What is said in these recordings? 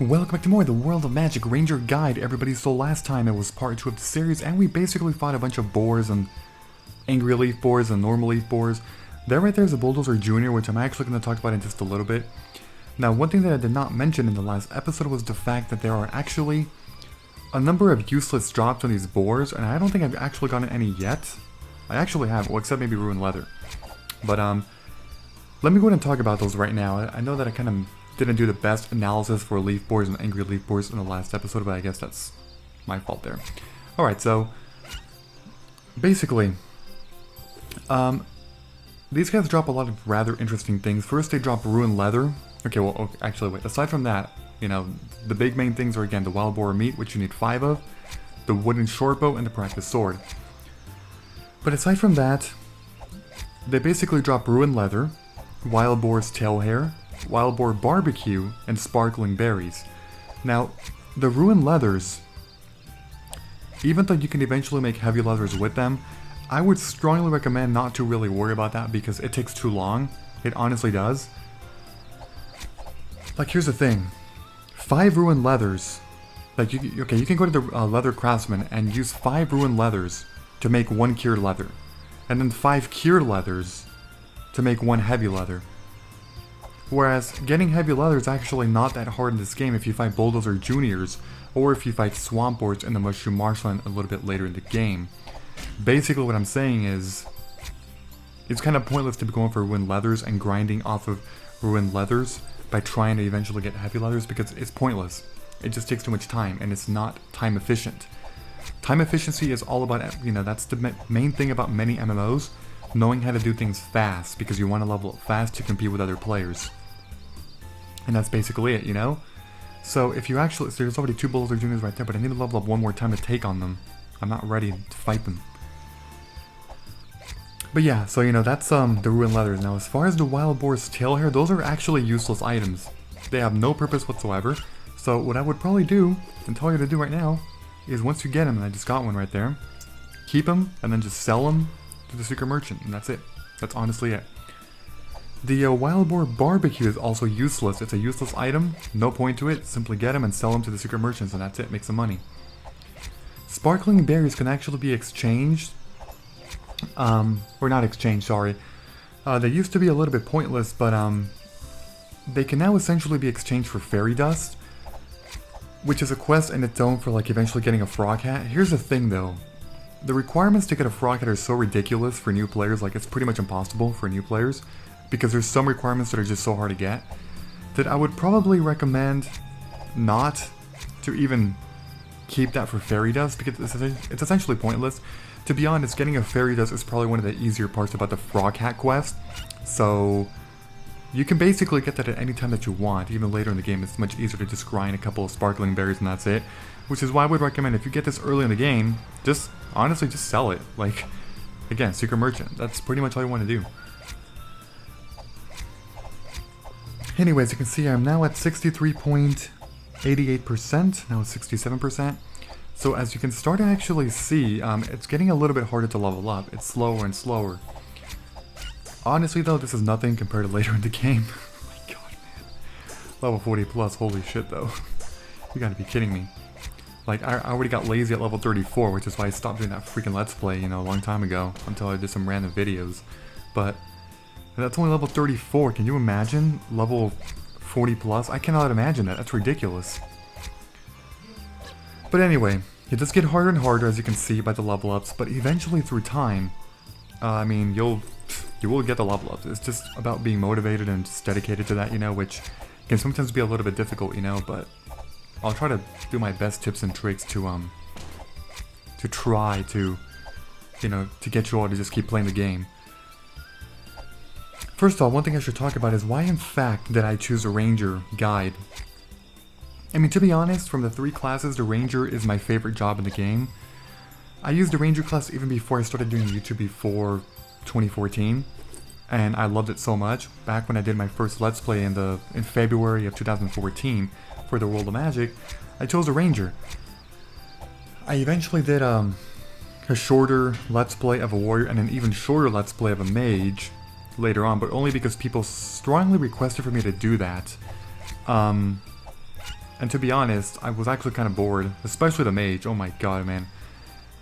Welcome back to more of the World of Magic Ranger Guide, everybody. So last time it was part 2 of the series, and we basically fought a bunch of boars and angry leaf boars and normal leaf boars. There right there is a Bulldozer Jr., which I'm actually going to talk about in just a little bit. Now, one thing that I did not mention in the last episode was the fact that there are actually a number of useless drops on these boars, and I don't think I've actually gotten any yet. I actually have, well, except maybe Ruined Leather. But, let me go ahead and talk about those right now. I know that I kind of didn't do the best analysis for leaf boars and angry leaf boars in the last episode, but I guess that's my fault there. Alright, so basically, these guys drop a lot of rather interesting things. First, they drop Ruined Leather. Okay, well, okay, actually, wait. Aside from that, you know, the big main things are, again, the Wild Boar Meat, which you need 5 of, the Wooden Shortbow, and the Practice Sword. But aside from that, they basically drop Ruined Leather, Wild Boar's Tail Hair, Wild Boar Barbecue, and Sparkling Berries. Now, the Ruined Leathers, even though you can eventually make heavy leathers with them, I would strongly recommend not to really worry about that because it takes too long. It honestly does. Like, here's the thing. 5 Ruined Leathers, like, you can go to the Leather Craftsman and use 5 Ruined Leathers to make 1 Cured Leather. And then 5 Cured Leathers to make 1 Heavy Leather. Whereas, getting heavy leather is actually not that hard in this game if you fight Bulldozer Jrs, or if you fight Swamp Boars in the Mushroom Marshland a little bit later in the game. Basically what I'm saying is, it's kind of pointless to be going for Ruined Leathers and grinding off of Ruined Leathers by trying to eventually get heavy leathers, because it's pointless. It just takes too much time, and it's not time efficient. Time efficiency is all about, you know, that's the main thing about many MMOs, knowing how to do things fast, because you want to level up fast to compete with other players. And that's basically it, you know? So if you actually, so there's already 2 Bulldozer Juniors right there, but I need to level up 1 more time to take on them. I'm not ready to fight them. But yeah, so you know, that's the Ruined Leathers. Now as far as the Wild Boar's Tail Hair, those are actually useless items. They have no purpose whatsoever. So what I would probably do, and tell you to do right now, is once you get them, and I just got one right there, keep them, and then just sell them to the Secret Merchant, and that's it. That's honestly it. The Wild Boar Barbecue is also useless. It's a useless item, no point to it. Simply get them and sell them to the Secret Merchants, and that's it. Make some money. Sparkling Berries can actually be exchanged. Or not exchanged, sorry. They used to be a little bit pointless, but they can now essentially be exchanged for Fairy Dust, which is a quest in its own for like eventually getting a frog hat. Here's the thing though. The requirements to get a frog hat are so ridiculous for new players, like it's pretty much impossible for new players, because there's some requirements that are just so hard to get, that I would probably recommend not to even keep that for Fairy Dust, because it's essentially pointless. To be honest, getting a Fairy Dust is probably one of the easier parts about the Frog Hat quest, so you can basically get that at any time that you want. Even later in the game, it's much easier to just grind a couple of Sparkling Berries and that's it, which is why I would recommend if you get this early in the game, just honestly just sell it. Like, again, Secret Merchant, that's pretty much all you want to do. Anyways, you can see I'm now at 63.88%, now it's 67%. So as you can start to actually see, it's getting a little bit harder to level up. It's slower and slower. Honestly though, this is nothing compared to later in the game. Oh my god, man. Level 40 plus, holy shit though. You gotta be kidding me. Like, I already got lazy at level 34, which is why I stopped doing that freaking Let's Play, you know, a long time ago, until I did some random videos. But that's only level 34. Can you imagine level 40 plus? I cannot imagine that. That's ridiculous. But anyway, it does get harder and harder, as you can see by the level ups, but eventually through time, I mean, you will get the level ups. It's just about being motivated and just dedicated to that, you know, which can sometimes be a little bit difficult, you know, but I'll try to do my best tips and tricks to try to, you know, to get you all to just keep playing the game. First of all, one thing I should talk about is why in fact did I choose a Ranger guide. I mean, to be honest, from the 3 classes, the Ranger is my favorite job in the game. I used the Ranger class even before I started doing YouTube before 2014, and I loved it so much. Back when I did my first Let's Play in February of 2014 for the World of Magic, I chose a Ranger. I eventually did a shorter Let's Play of a Warrior and an even shorter Let's Play of a Mage later on, but only because people strongly requested for me to do that. And to be honest, I was actually kind of bored, especially the mage. Oh my god, man.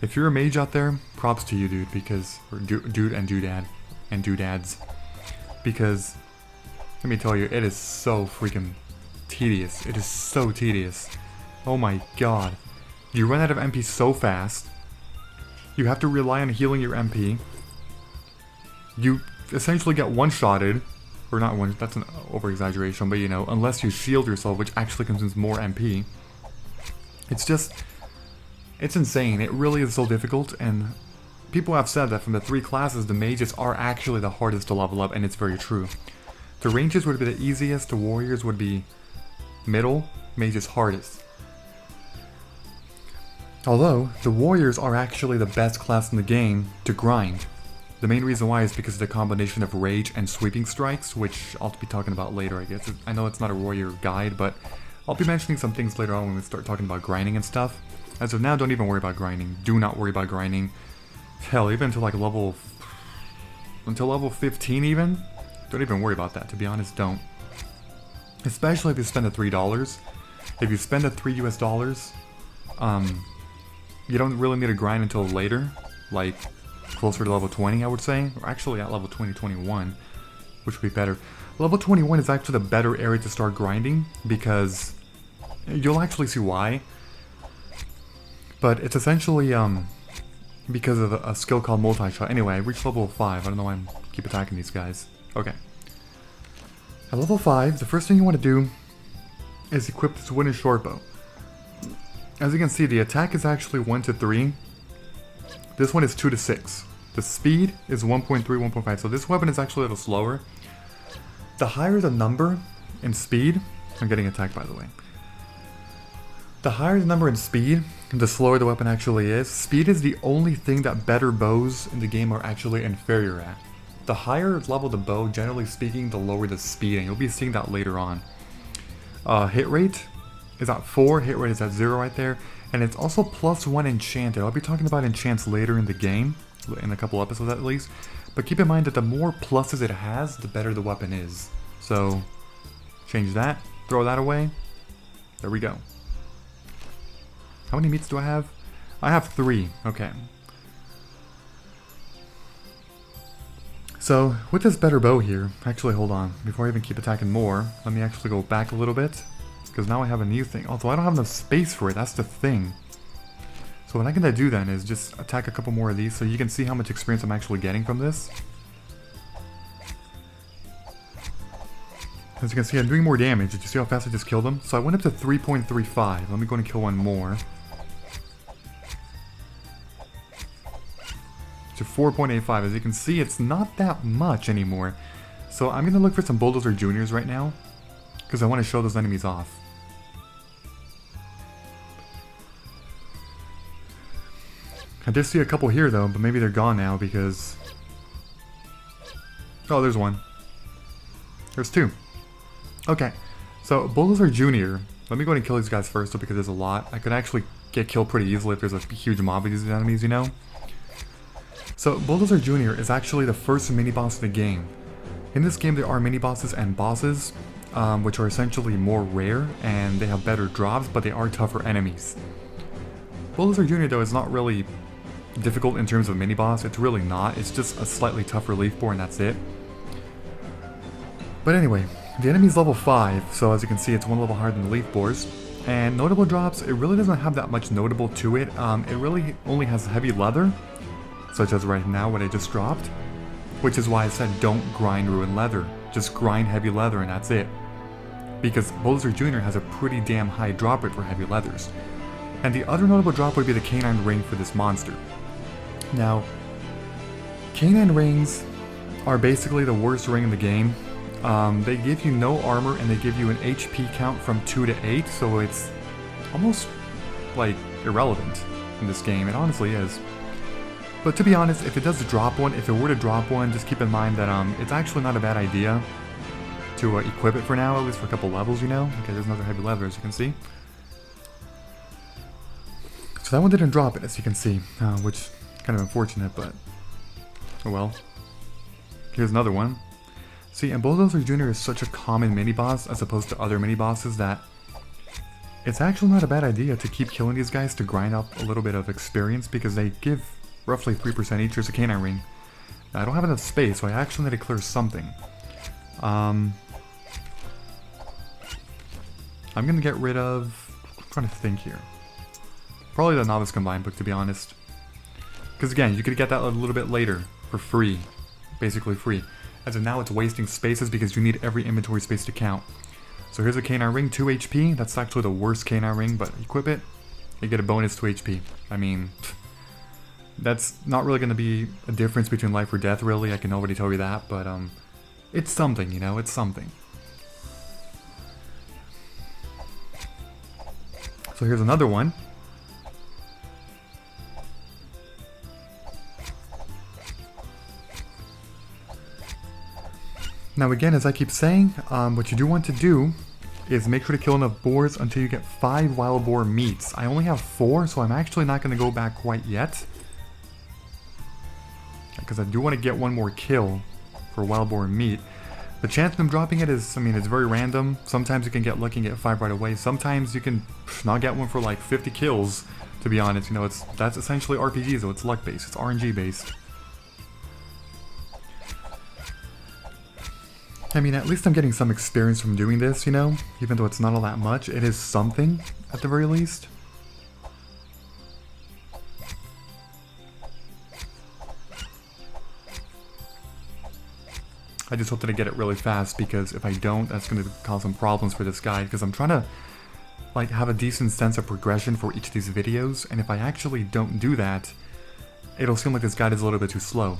If you're a mage out there, props to you, dude, because... Or dude and doodad. And doodads. Because, let me tell you, it is so freaking tedious. It is so tedious. Oh my god. You run out of MP so fast. You have to rely on healing your MP. You essentially get one-shotted. Or not one, that's an over-exaggeration, but you know, unless you shield yourself, which actually consumes more MP. It's just... It's insane. It really is so difficult, and people have said that from the 3 classes, the mages are actually the hardest to level up, and it's very true. The ranges would be the easiest, the warriors would be middle, mages hardest. Although, the warriors are actually the best class in the game to grind. The main reason why is because of the combination of rage and sweeping strikes, which I'll be talking about later, I guess. I know it's not a warrior guide, but I'll be mentioning some things later on when we start talking about grinding and stuff. As of now, don't even worry about grinding. Do not worry about grinding. Hell, even until like level 15 even? Don't even worry about that, to be honest, don't. Especially if you spend the $3. If you spend the $3 US, you don't really need to grind until later, like closer to level 20, I would say. Or actually at level 20, 21, which would be better. Level 21 is actually the better area to start grinding, because you'll actually see why. But it's essentially, because of a skill called multi-shot. Anyway, I reached level 5. I don't know why I keep attacking these guys. Okay. At level 5, the first thing you want to do is equip this wooden shortbow. As you can see, the attack is actually 1 to 3. This one is 2 to 6. The speed is 1.3, 1.5. So this weapon is actually a little slower. The higher the number in speed... I'm getting attacked, by the way. The higher the number in speed, the slower the weapon actually is. Speed is the only thing that better bows in the game are actually inferior at. The higher level the bow, generally speaking, the lower the speed, and you'll be seeing that later on. Hit rate is at 4, hit rate is at 0 right there, and it's also +1 enchanted. I'll be talking about enchants later in the game, in a couple episodes at least, but keep in mind that the more pluses it has, the better the weapon is. So, change that, throw that away, there we go. How many meats do I have? I have 3. Okay. So, with this better bow here... Actually, hold on. Before I even keep attacking more, let me actually go back a little bit. Because now I have a new thing. Although I don't have enough space for it. That's the thing. So what I'm going to do then is just attack a couple more of these so you can see how much experience I'm actually getting from this. As you can see, I'm doing more damage. Did you see how fast I just killed them? So I went up to 3.35. Let me go and kill one more. To 4.85. As you can see, it's not that much anymore. So I'm going to look for some Bulldozer Jrs right now, because I want to show those enemies off. I did see a couple here though, but maybe they're gone now because... Oh, there's one. There's 2. Okay, so Bulldozer Jr. Let me go ahead and kill these guys first though, because there's a lot. I could actually get killed pretty easily if there's a huge mob of these enemies, you know? So, Bulldozer Jr. is actually the first mini-boss of the game. In this game there are mini-bosses and bosses, which are essentially more rare, and they have better drops, but they are tougher enemies. Bulldozer Jr. though is not really difficult in terms of mini-boss, it's really not, it's just a slightly tougher Leaf Boar and that's it. But anyway, the enemy's level 5, so as you can see it's 1 level higher than the Leaf Boars. And notable drops, it really doesn't have that much notable to it, it really only has heavy leather, such as right now what I just dropped, which is why I said don't grind ruined leather, just grind heavy leather and that's it. Because Bulldozer Jr. has a pretty damn high drop rate for heavy leathers. And the other notable drop would be the canine ring for this monster. Now, canine rings are basically the worst ring in the game. They give you no armor and they give you an HP count from 2 to 8, so it's almost like irrelevant in this game. It honestly is. But to be honest, if it does drop one, if it were to drop one, just keep in mind that it's actually not a bad idea to equip it for now, at least for a couple levels, you know? Okay, there's another heavy leather, as you can see. So that one didn't drop it, as you can see, which is kind of unfortunate, but oh well. Here's another one. See, and Bulldozer Jr. is such a common mini-boss as opposed to other mini-bosses that it's actually not a bad idea to keep killing these guys to grind up a little bit of experience because they give roughly 3% each. There's a canine ring. I don't have enough space, so I actually need to clear something. I'm gonna get rid of... I'm trying to think here. Probably the Novice Combine book, to be honest. Because again, you could get that a little bit later for free. Basically free. As of now, it's wasting spaces because you need every inventory space to count. So here's a canine ring, 2 HP. That's actually the worst canine ring, but equip it, you get a bonus 2 HP. I mean, that's not really going to be a difference between life or death, really. I can already tell you that, but it's something, you know, it's something. So here's another one. Now again, as I keep saying, what you do want to do is make sure to kill enough boars until you get 5 wild boar meats. I only have 4, so I'm actually not going to go back quite yet. Because I do want to get one more kill for wild boar meat. The chance of them dropping it is, I mean, it's very random. Sometimes you can get lucky and get 5 right away. Sometimes you can not get one for like 50 kills, to be honest. You know, that's essentially RPG, so it's luck based, it's RNG based. I mean, at least I'm getting some experience from doing this, you know? Even though it's not all that much, it is something, at the very least. I just hope that I get it really fast, because if I don't, that's going to cause some problems for this guide, because I'm trying to, like, have a decent sense of progression for each of these videos, and if I actually don't do that, it'll seem like this guide is a little bit too slow.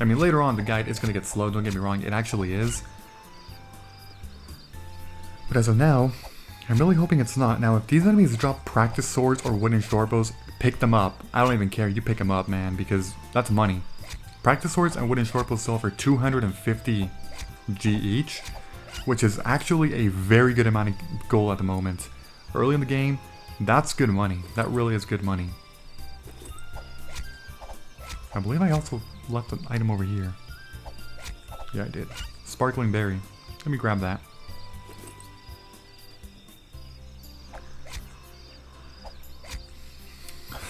I mean, later on, the guide is going to get slow, don't get me wrong, it actually is. But as of now, I'm really hoping it's not. Now, if these enemies drop practice swords or wooden short bows, pick them up. I don't even care, you pick them up, man, because that's money. Practice swords and wooden short bows sell for 250 G each, which is actually a very good amount of gold at the moment. Early in the game, that's good money. That really is good money. I believe I also left an item over here. Yeah, I did. Sparkling berry. Let me grab that.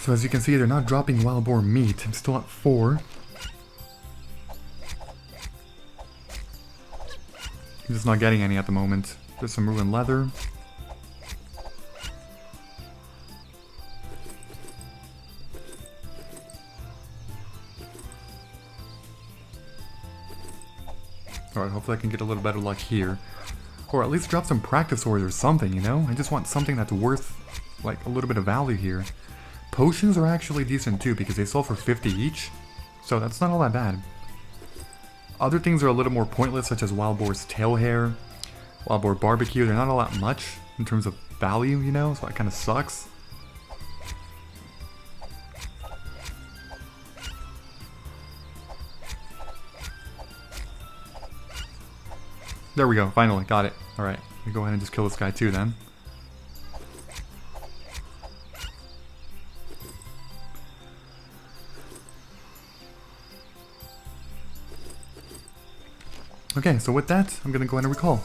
So as you can see, they're not dropping wild boar meat. I'm still at 4. I'm just not getting any at the moment. There's some ruined leather. Alright, hopefully I can get a little better luck here. Or at least drop some practice swords or something, you know? I just want something that's worth, like, a little bit of value here. Potions are actually decent too, because they sell for 50 each. So that's not all that bad. Other things are a little more pointless, such as wild boar's tail hair, wild boar barbecue. They're not all that much in terms of value, you know? So that kind of sucks. There we go, finally, got it. Alright, let me go ahead and just kill this guy too then. Okay, so with that, I'm gonna go ahead and recall.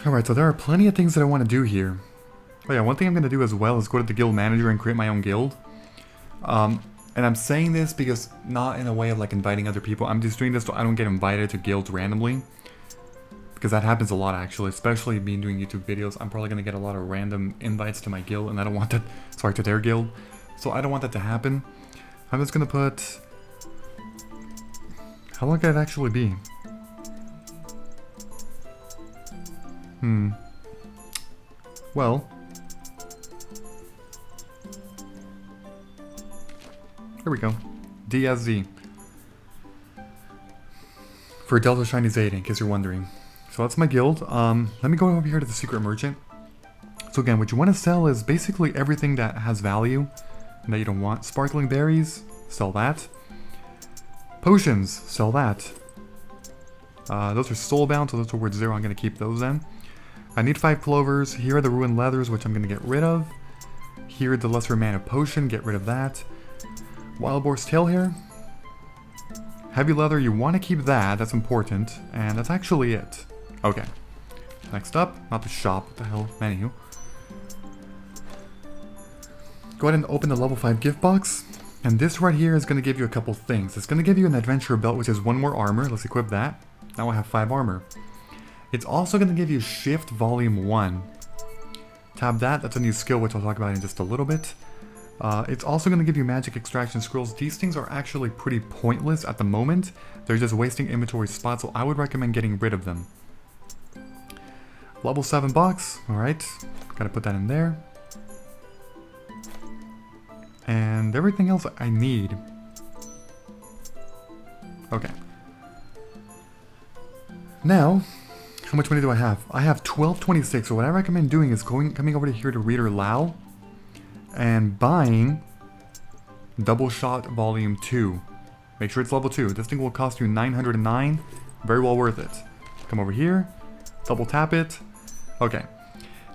Alright, so there are plenty of things that I want to do here. Oh yeah, one thing I'm gonna do as well is go to the guild manager and create my own guild. And I'm saying this because not in a way of like inviting other people. I'm just doing this so I don't get invited to guilds randomly. Because that happens a lot actually, especially me doing YouTube videos. I'm probably going to get a lot of random invites to my guild and I don't want that, sorry, to their guild. So I don't want that to happen. I'm just going to put, how long could it actually be? Well, there we go. DSZ. For Delta Shiny Zeta, in case you're wondering. So that's my guild. Let me go over here to the secret merchant. So again, what you want to sell is basically everything that has value and that you don't want. Sparkling berries, sell that. Potions, sell that. Those are soulbound, so those are worth 0. I'm going to keep those then. I need 5 clovers. Here are the ruined leathers, which I'm going to get rid of. Here are the lesser mana potion, get rid of that. Wild boar's tail hair. Heavy leather, you want to keep that, that's important. And that's actually it. Okay. Next up, not the shop, what the hell, menu. Go ahead and open the level 5 gift box. And this right here is going to give you a couple things. It's going to give you an adventure belt, which is 1 more armor. Let's equip that. Now I have 5 armor. It's also going to give you Shift Volume 1. Tab that. That's a new skill, which I'll talk about in just a little bit. It's also going to give you magic extraction scrolls. These things are actually pretty pointless at the moment. They're just wasting inventory spots, so I would recommend getting rid of them. Level 7 box. Alright. Gotta put that in there. And everything else I need. Okay. Now, how much money do I have? I have 1226, so what I recommend doing is coming over to here to Reader Lao and buying Double Shot Volume 2. Make sure it's level 2. This thing will cost you 909. Very well worth it. Come over here, double tap it. Okay.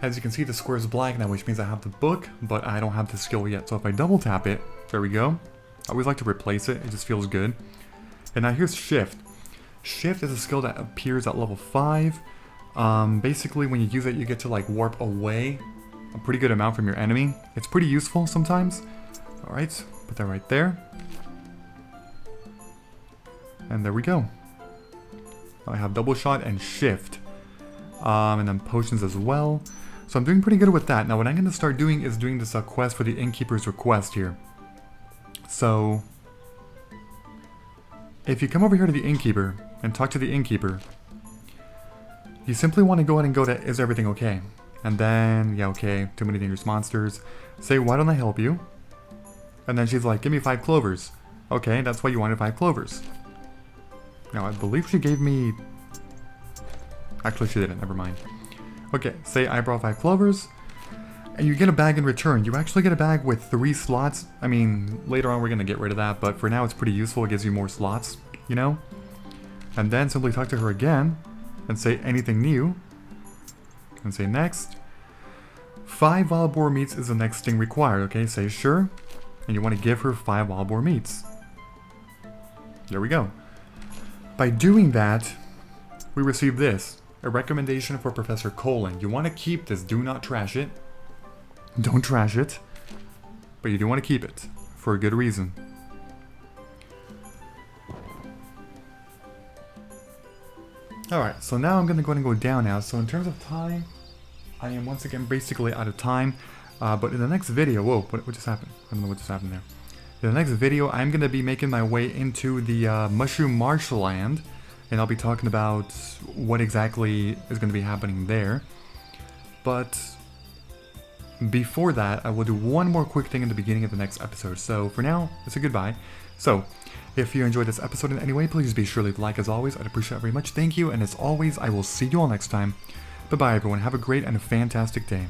As you can see, the square is black now, which means I have the book, but I don't have the skill yet. So if I double tap it, there we go. I always like to replace it, it just feels good. And now here's Shift. Shift is a skill that appears at level 5. Basically, when you use it, you get to like warp away a pretty good amount from your enemy. It's pretty useful sometimes. Alright, put that right there. And there we go. I have double shot and shift. And then potions as well. So I'm doing pretty good with that. Now what I'm going to start doing is doing this quest for the Innkeeper's request here. So if you come over here to the Innkeeper and talk to the Innkeeper, you simply want to go ahead and go to, is everything okay? And then, yeah, okay, too many dangerous monsters. Say, why don't I help you? And then she's like, give me 5 clovers. Okay, that's why you wanted 5 clovers. Now I believe she gave me... Actually, she didn't, never mind. Okay, say I brought 5 clovers, and you get a bag in return. You actually get a bag with 3 slots. I mean, later on we're going to get rid of that, but for now it's pretty useful. It gives you more slots, you know? And then simply talk to her again, and say anything new. And say next. 5 wild boar meats is the next thing required, okay? Say sure. And you want to give her 5 wild boar meats. There we go. By doing that, we receive this. A recommendation for Professor Colin. You want to keep this. Do not trash it. Don't trash it. But you do want to keep it. For a good reason. Alright, so now I'm going to go ahead and go down now. So in terms of time, I am once again basically out of time. But in the next video... Whoa, what just happened? I don't know what just happened there. In the next video, I'm going to be making my way into the Mushroom Marshland. And I'll be talking about what exactly is going to be happening there. But before that, I will do one more quick thing in the beginning of the next episode. So for now, it's a goodbye. So if you enjoyed this episode in any way, please be sure to leave a like as always. I'd appreciate it very much. Thank you. And as always, I will see you all next time. Bye-bye, everyone. Have a great and a fantastic day.